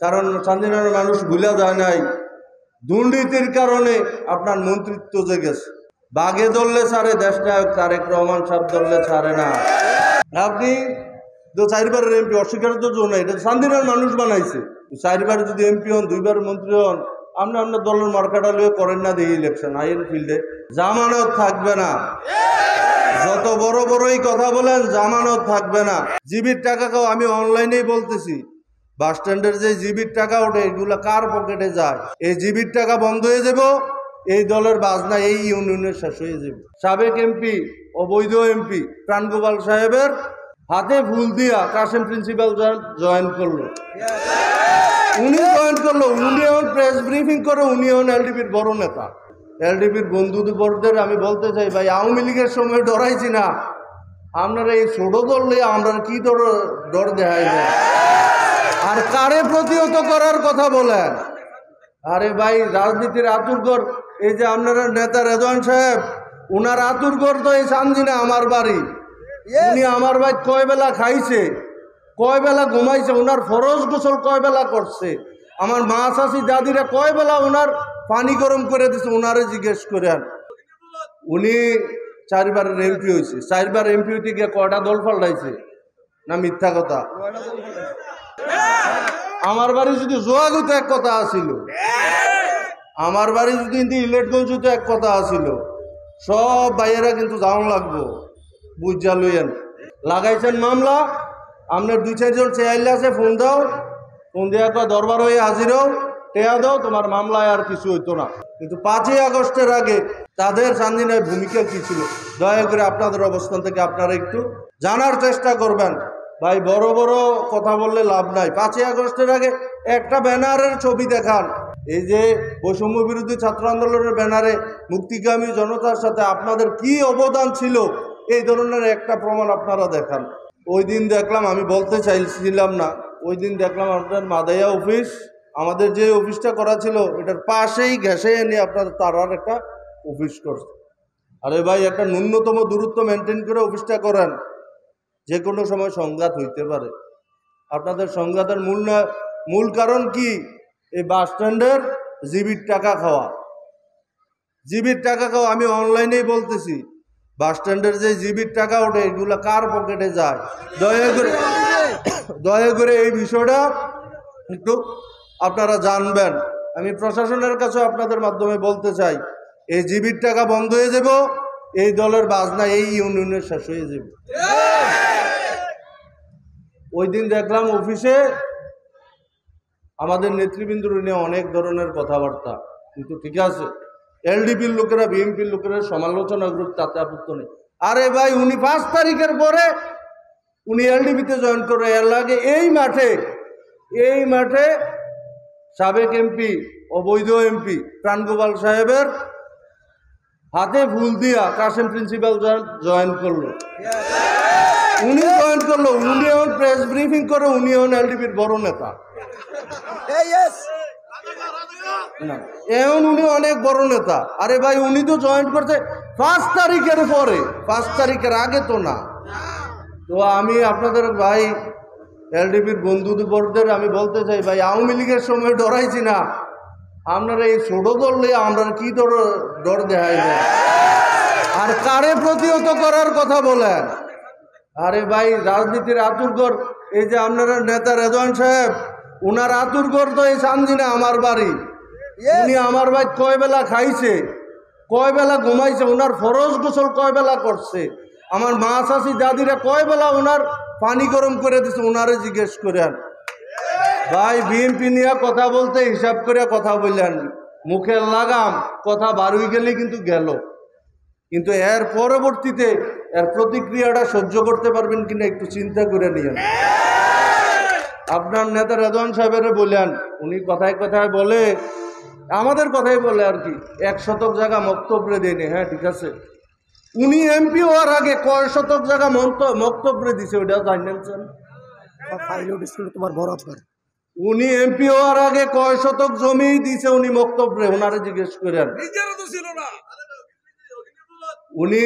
কারণ চান্দিনার মানুষ ভুলে যায় নাই দুর্নীতির কারণে আপনার মন্ত্রিত্ব যে গেছে। বাগে ধরলে ছাড়ে দেশ নায়ক তারেক রহমান সাহেব ধরলে ছাড়ে না। আপনি তো চারবারের এমপি, অস্বীকারের তো জন্য এটা চান্দিনার মানুষ বানাইছে। চারবার যদি এমপি হন, দুইবার মন্ত্রী হন, আপনি আপনার দলের মার্কাটা লিয়ে করেন না দিয়ে ইলেকশন আইএন ফিল্ডে জামানত থাকবে না। যত বড় বড়ই কথা বলেন জামানত থাকবে না। জিবির টাকা খাও, আমি অনলাইনেই বলতেছি, বাস স্ট্যান্ডের যে জিবির টাকা ওঠে এগুলো কার পকেটে যায়? এই জিবির টাকা বন্ধ হয়ে যাব, এই দলের বাজনা এই ইউনিয়নের শেষ হয়ে যাবে। সাবেক এমপি, অবৈধ এমপি প্রাণগোপাল সাহেবের হাতে ফুল দিয়া কাশেম প্রিন্সিপাল জয়েন করলো। উনি জয়েন করলো, উনি এখন প্রেস ব্রিফিং করে, উনি এখন এলডিপির বড় নেতা। এলডিপির বন্ধুবর্গদের আমি বলতে চাই, ভাই আওয়ামী লীগের সময় ডরাইছি না, আপনারা এই ছোট দললে আমরা কি ডর দেখাইবে? আর কারে প্রতিহত করার কথা বলেন? আরে ভাই রাজনীতির আতুরঘর, এই যে আপনারা নেতা রেজওয়ান সাহেব, উনার আতুরঘর তো এই চান্দিনা আমার বাড়ি। উনি আমার ভাই কয় বেলা খাইছে, কয় বেলা ঘুমাইছে, ওনার ফরজ গোসল কয় বেলা করছে, আমার মা চাষি দাদিরা কয় বেলা ওনার পানি গরম করে দিচ্ছে, ওনারে জিজ্ঞেস করেন। উনি চারবারের এমপি হয়েছে, চারবার এমপি হইতে গিয়ে কয়টা দল পাল্টাইছে না মিথ্যা কথা? আমার বাড়ি যদি জোয়াগুতে এক কথা আসিল, আমার বাড়ি যদি ইলেটগঞ্জতে এক কথা আসিল, সব ভাইয়েরা কিন্তু যাওয়া লাগবো, বুঝা লইয়েন। লাগাইছেন মামলা, আপনার 2-4 চেয়াইলে আছে, ফোন দাও, ফোন দেওয়া কয় দরবার হয়ে হাজির হও, টেয়া দাও, তোমার মামলায় আর কিছু হইতো না। কিন্তু 5ই আগস্টের আগে তাদের চান্দিনায় ভূমিকা কি ছিল, দয়া করে আপনাদের অবস্থান থেকে আপনারা একটু জানার চেষ্টা করবেন। ভাই বড় বড় কথা বললে লাভ নাই। 5ই আগস্টের আগে একটা ব্যানারের ছবি দেখান, এই যে বৈষম্য বিরোধী ছাত্র আন্দোলনের ব্যানারে মুক্তিগামী জনতার সাথে আপনাদের কি অবদান ছিল, এই ধরনের একটা প্রমাণ আপনারা দেখান। ওই দিন দেখলাম, আমি বলতে চাইছিলাম না, ওই দিন দেখলাম আপনার মাদাইয়া অফিস, আমাদের যে অফিসটা করা ছিল এটার পাশেই ঘেঁষে এনে আপনার তারার একটা অফিস করছে। আরে ভাই একটা ন্যূনতম দূরত্ব মেনটেন করে অফিসটা করেন, যে কোনো সময় সংঘাত হইতে পারে। আপনাদের সংঘাতের মূল কারণ কি? এই বাস স্ট্যান্ডের জিবির টাকা খাওয়া। জিবির টাকা খাওয়া, আমি অনলাইনেই বলতেছি, বাস স্ট্যান্ডের যে জিবির টাকা ওঠে এগুলো কার পকেটে যায়? দয়া করে এই বিষয়টা একটু আপনারা জানবেন। আমি প্রশাসনের কাছে আপনাদের মাধ্যমে বলতে চাই, এই জিবির টাকা বন্ধ হয়ে যাব, এই দলের বাজনা এই ইউনিয়নের শেষ হয়ে যাবে। ওই দিন দেখলাম অফিসে আমাদের নেতৃবৃন্দর নিয়ে অনেক ধরনের কথাবার্তা, কিন্তু ঠিক আছে, এলডিপির লোকেরা বিএনপির লোকেরা সমালোচনা গ্রুপ, তাতে আপত্তি নেই। আরে ভাই উনি 5 তারিখের পরে উনি এলডিপিতে জয়েন করে, এর লাগে এই মাঠে সাবেক এমপি, অবৈধ এমপি প্রাণগোপাল সাহেবের হাতে ফুল দিয়া কাশেম প্রিন্সিপাল জয়েন করলো। উনি জয়েন করলো, উনি এখন প্রেস ব্রিফিং করে, উনি এখন এলডিপির বড় নেতা। এখন উনি অনেক বড় নেতা। আরে ভাই উনি তো জয়েন করছে 5 তারিখের পরে, 5 তারিখের আগে তো না। তো আমি আপনাদের ভাই এলডিপির বন্ধুবর্গদের আমি বলতে চাই, ভাই আওয়ামী লীগের সময় ডরাইছি না, আপনারা এই ছোট দললে আমরা কি ডর দেখাইবে? আর কারে প্রতিহত করার কথা বলেন? আরে ভাই রাজনীতির আতুরঘর, এই যে আপনারা নেতা রেজওয়ান সাহেব, উনার আতুরঘর তো এই চান্দিনা আমার বাড়ি। উনি আমার ভাই কয় বেলা খাইছে, কয় বেলা ঘুমাইছে, ওনার ফরজ গোসল কয় বেলা করছে, আমার মা চাষি দাদিরা কয় বেলা ওনার পানি গরম করে দিচ্ছে, ওনারে জিজ্ঞেস করেন। ভাই বিএনপি নিয়ে কথা বলতে হিসাব করে কথা বললেন, মুখের লাগাম কথা বার হয়ে গেলে কিন্তু গেল, কিন্তু এর পরবর্তীতে এর প্রতিক্রিয়াটা সহ্য করতে পারবেন কিনা একটু চিন্তা করে নিয়েন। আপনার নেতা রেজওয়ান সাহেবের বললেন, উনি কথায় কথায় বলে, আমাদের কথাই বলে আর কি, 1 শতক জায়গা মক্তব্যে দেয়নি। হ্যাঁ ঠিক আছে, উনি এমপি হওয়ার আগে কয় শতক জায়গা মক্তব্যে দিছে ওইটা জানেন? তোমার বড় আপনার, উনি এমপি হওয়ার আগে কয় শতক জমি দিছে উনি মক্তব্যে, ওনারে জিজ্ঞেস করেন। উনি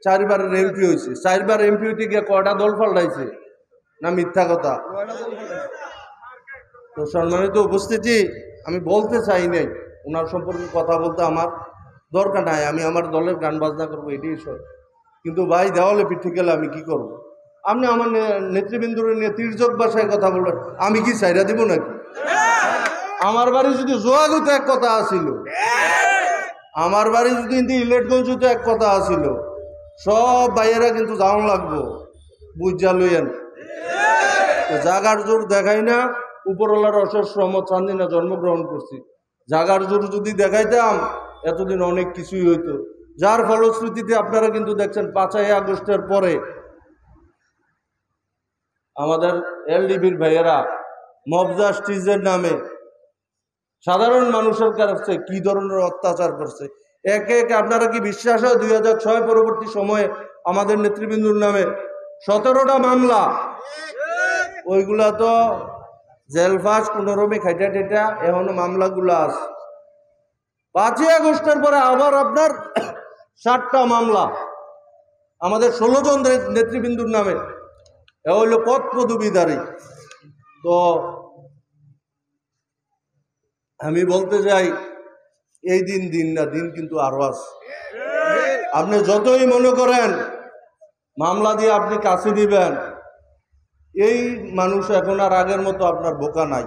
4বারের এমপি হয়েছে, 4বার এমপি হইতে গিয়ে কয়টা দল পাল্টাইছে না মিথ্যা কথা? তো সম্মানিত উপস্থিতি, আমি বলতে চাই নাই ওনার সম্পর্কে কথা বলতে আমার দরকার নাই, আমি আমার দলের গান বাজনা করবো, এটাই সব। কিন্তু ভাই দেওয়ালে পিঠে গেলে আমি কি করব? আপনি আমার নেতৃবৃন্দুর নিয়ে তির্যক ভাষায় কথা বলবেন, আমি কি চাইরা দিব নাকি? আমার বাড়ি যদি জোয়াগুতে এক কথা আসিল, আমার বাড়ি যদি কিন্তু ইলেটগঞ্জতে এক কথা আসিল, সব ভাইয়েরা কিন্তু যাওয়া লাগবো, বুঝা লইয়েন। জাগার জোর দেখাই না, উপরওয়ালার অশেষ রহমত চান্দিনা জন্মগ্রহণ করছি। জাগার জোর যদি দেখাইতাম এতদিন অনেক কিছুই হইতো, যার ফলশ্রুতিতে আপনারা কিন্তু দেখছেন 5ই আগস্টের পরে আমাদের এলডিবির ভাইয়েরা মব জাস্টিসের নামে সাধারণ মানুষের কাছে কি ধরনের অত্যাচার করছে। একে একে আপনারা কি বিশ্বাস হয় 2006 পরবর্তী সময়ে আমাদের নেতৃবৃন্দুর নামে 17টা মামলা, ওইগুলা তো জেলফাস কোনোরমে খাইটা টেটা এখনো মামলাগুলো আছে। 5ই আগস্টের পরে আবার আপনার 7টা মামলা আমাদের 16 জন নেতৃবৃন্দুর নামে, এ হইল পদ পদবীধারী। তো আমি বলতে চাই এই দিন না, দিন কিন্তু আরো আছে। আপনি যতই মনে করেন মামলা দিয়ে আপনি কাছে দিবেন, এই মানুষ এখন আর আগের মতো আপনার বোকা নাই।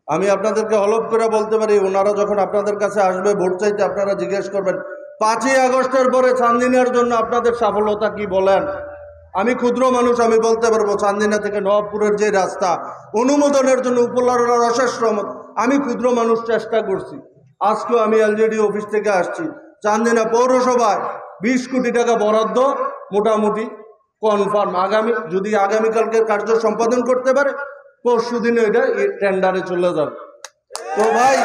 আমি আপনাদেরকে হলফ করে বলতে পারি, ওনারা যখন আপনাদের কাছে আসবে ভোট চাইতে, আপনারা জিজ্ঞেস করবেন 5ই আগস্টের পরে চান্দিনার জন্য আপনাদের সফলতা কি বলেন। আমি ক্ষুদ্র মানুষ, আমি বলতে পারবো চান্দিনা থেকে নবাবপুরের যে রাস্তা অনুমোদনের জন্য উপরওয়ালার অশেষ রহমত, আমি ক্ষুদ্র মানুষ চেষ্টা করছি। আজকেও আমি এলজেডি অফিস থেকে আসছি, চান্দিনা পৌরসভায় 20 কোটি টাকা বরাদ্দ মোটামুটি কনফার্ম। যদি আগামীকালকে কার্য সম্পাদন করতে পারে, পরশু দিনে এটা টেন্ডারে চলে যাবে। তো ভাই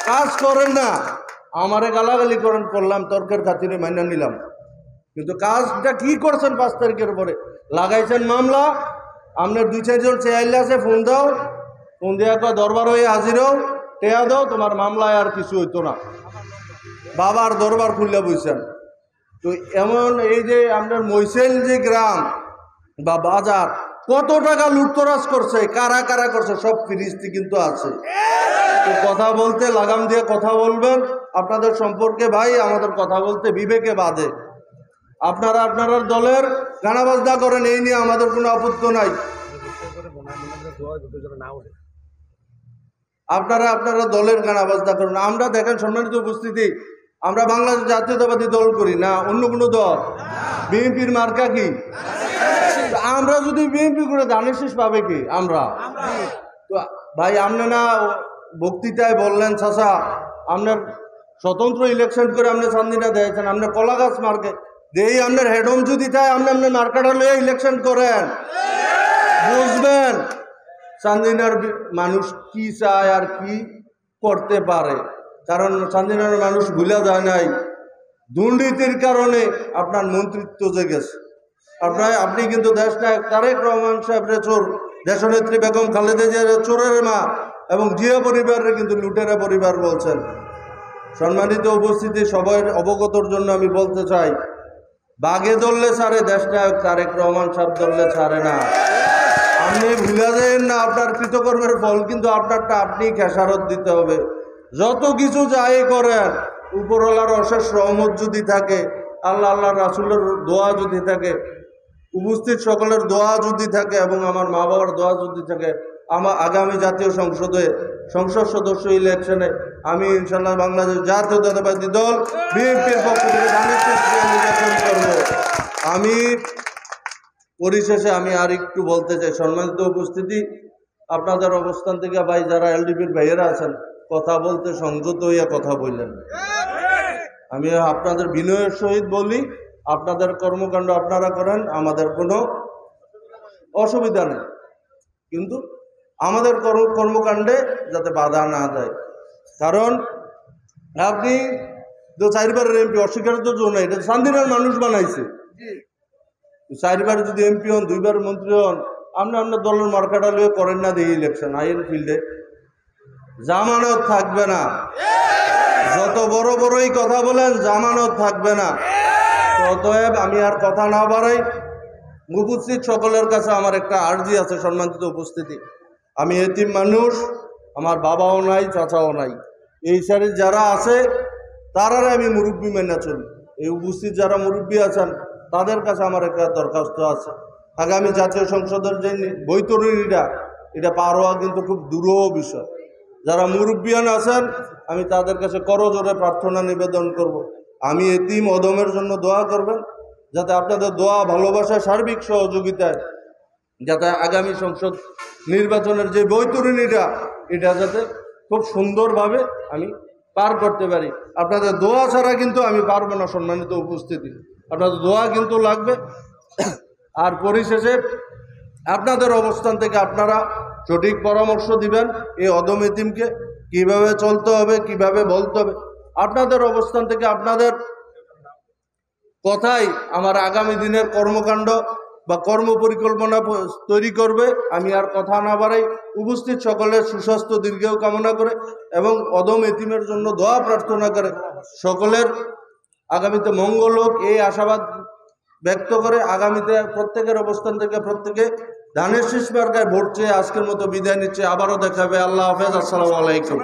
কাজ করেন না, আমারে গালাগালি করলাম, তর্কের খাতিরে মাইনা নিলাম, কিন্তু কাজটা কি করছেন? 5 তারিখের পরে লাগাইছেন মামলা। আপনার 2-4 জন চেয়ারলে আছে, ফোন দাও, ফোন দেওয়া কয় দরবার হয়ে হাজির হও, টেয়া দাও, তোমার মামলায় আর কিছু হইতো না। বাবার দরবার খুললে বইছেন। তো এমন এই যে আপনার মৈসেল যে গ্রাম বা বাজার, কত টাকা লুটতরাজ করছে, কারা কারা করছে, সব ফিরিস্তি কিন্তু আছে। তো কথা বলতে লাগাম দিয়ে কথা বলবেন। আপনাদের সম্পর্কে ভাই আমাদের কথা বলতে বিবেকে বাধে। আপনারা আপনারা দলের গানা বাজনা করেন, এই নিয়ে আমাদের কোনো আপত্তি নাই। আপনারা আপনারা দলের গানা বাজনা করেন। আমরা দেখেন সম্মানিত উপস্থিতি, আমরা বাংলাদেশ জাতীয়তাবাদী দল করি না, অন্য কোনো দল। বিএনপির মার্কা কি? আমরা যদি বিএনপি করে ধানের শীষ পাবে কি? আমরা তো ভাই, আপনি না বক্তৃতায় বললেন চাচা আপনার স্বতন্ত্র ইলেকশন করে আপনি চান্দিনা দিয়েছেন, আপনি কলা গাছ মার্কে দেই, আপনার হেডহোম যদি চাই আপনি আপনার মার্কাটা লইয়া ইলেকশন করেন, বুঝবেন চান্দিনার মানুষ কি চায় আর কি করতে পারে। কারণ চান্দিনার মানুষ ভুলে যায় নাই, দুর্নীতির কারণে আপনার মন্ত্রিত্ব যে গেছে। আপনি কিন্তু দেশ নায়ক তারেক রহমান সাহেবের চোর, দেশনেত্রী বেগম খালেদা জিয়ার চোরের মা এবং জিয়া পরিবারের কিন্তু লুটেরা পরিবার বলছেন। সম্মানিত উপস্থিতি, সবাই অবগতর জন্য আমি বলতে চাই, বাগে ধরলে ছাড়ে দেশ নায়ক তারেক রহমান সাহেব, ধরলে ছাড়ে না। আপনি ভুলে যাবেন না, আপনার কৃতকর্মের ফল কিন্তু আপনারটা আপনি খেসারত দিতে হবে। যত কিছু যাই করেন, উপরওয়ালার অশেষ রহমত যদি থাকে, আল্লাহ রাসূলের দোয়া যদি থাকে, উপস্থিত সকলের দোয়া যদি থাকে এবং আমার মা বাবার দোয়া যদি থাকে, আমার আগামী জাতীয় সংসদে সংসদ সদস্য ইলেকশনে আমি ইনশাল্লাহ বাংলাদেশ জাতীয়তাবাদী দল বিএনপির পক্ষ থেকে নির্বাচন করব। আমি পরিশেষে আমি আর একটু বলতে চাই, সম্মানিত উপস্থিতি, আপনাদের অবস্থান থেকে ভাই যারা এলডিপির ভাইয়েরা আছেন, কথা বলতে সংযত হইয়া কথা বললেন। আমি আপনাদের বিনয়ের সহিত বলি, আপনাদের কর্মকাণ্ড আপনারা করেন, আমাদের কোনো অসুবিধা নেই, কিন্তু আমাদের কর্মকাণ্ডে যাতে বাধা না দেয়। কারণ আপনি তো 4বারের এমপি, অস্বীকারের তো জন্য এটা চান্দিনার মানুষ বানাইছে। 4বার যদি এমপি হন, 2বার মন্ত্রী হন, আপনি আপনার দলের মার্কাটা লিয়ে করেন না দিয়ে ইলেকশন, আইন ফিল্ডে জামানত থাকবে না। যত বড়ই কথা বলেন, জামানত থাকবে না। অতএব আমি আর কথা না বাড়াই, উপস্থিত সকলের কাছে আমার একটা আর্জি আছে। সম্মানিত উপস্থিতি, আমি এতিম মানুষ, আমার বাবাও নাই, চাচাও নাই। এই সারির যারা আছে তারারে আমি মুরব্বী মেনে চলি। এই উপস্থিত যারা মুরব্বী আছেন তাদের কাছে আমার একটা দরখাস্ত আছে, আগামী জাতীয় সংসদের যে বৈতরণীটা এটা পার হওয়া কিন্তু খুব দুরূহ বিষয়। যারা মুরব্বিয়ান আছেন আমি তাদের কাছে করজোরে প্রার্থনা নিবেদন করব, আমি এতিম অদমের জন্য দোয়া করবেন, যাতে আপনাদের দোয়া ভালোবাসা সার্বিক সহযোগিতায় যাতে আগামী সংসদ নির্বাচনের যে বৈতরণীটা এটা যাতে খুব সুন্দরভাবে আমি পার করতে পারি। আপনাদের দোয়া ছাড়া কিন্তু আমি পারবো না। সম্মানিত উপস্থিতি, আপনাদের দোয়া কিন্তু লাগবে। আর পরিশেষে আপনাদের অবস্থান থেকে আপনারা সঠিক পরামর্শ দিবেন এই অদম এতিমকে কীভাবে চলতে হবে, কিভাবে বলতে হবে। আপনাদের অবস্থান থেকে আপনাদের কথাই আমার আগামী দিনের কর্মকাণ্ড বা কর্মপরিকল্পনা তৈরি করবে। আমি আর কথা না বাড়াই, উপস্থিত সকলের সুস্বাস্থ্য দীর্ঘায়ু কামনা করে এবং অদম এতিমের জন্য দোয়া প্রার্থনা করে সকলের আগামীতে মঙ্গল হোক এই আশাবাদ ব্যক্ত করে আগামীতে প্রত্যেকের অবস্থান থেকে প্রত্যেকে ধানের শীষ মার্কায় ভোট চেয়ে আজকের মতো বিদায় নিচ্ছে। আবারও দেখা হবে। আল্লাহ হাফেজ। আসসালামু আলাইকুম।